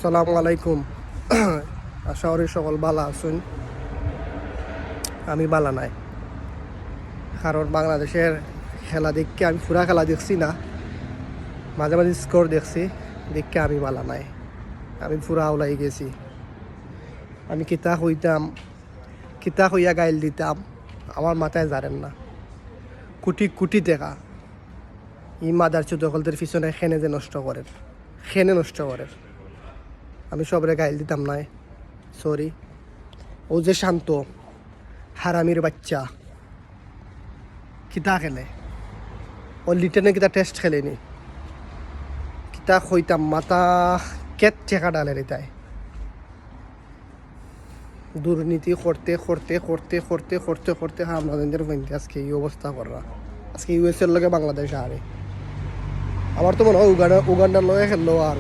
আসসালামু আলাইকুম। আশা করি সকল বালা আছেন। আমি বালা নাই, কারণ বাংলাদেশের খেলা দেখে আমি পুরা খেলা দেখছি না, মাঝে মাঝে স্কোর দেখছি, দেখে আমি বালা নাই। আমি পুরা আওলাই গেছি। আমি কিতা হইতাম, কিতা হইয়া গাইল দিতাম, আমার মাথায় জানেন না। কোটি কোটি টাকা ই মাদার চোদ্দকলদের পিছনে খেনে যে নষ্ট করে, খেনে নষ্ট করে। আমি সবরে গাইল দিতাম নাই, সরি। ও যে শান্ত হারামির বাচ্চা কিতা খেলে, ও লিটেনে কিতা টেস্ট খেলেনি, কিতা হইতাম মাথা কেট টেকা ডালে তাই। দুর্নীতি করতে করতে করতে করতে করতে করতে আমাদের পয়েন্টে আজকে এই অবস্থা করা। আজকে ইউএসএর লগে বাংলাদেশ আরে আমার তো মনে হয় উগান্ডার লগে খেললো আর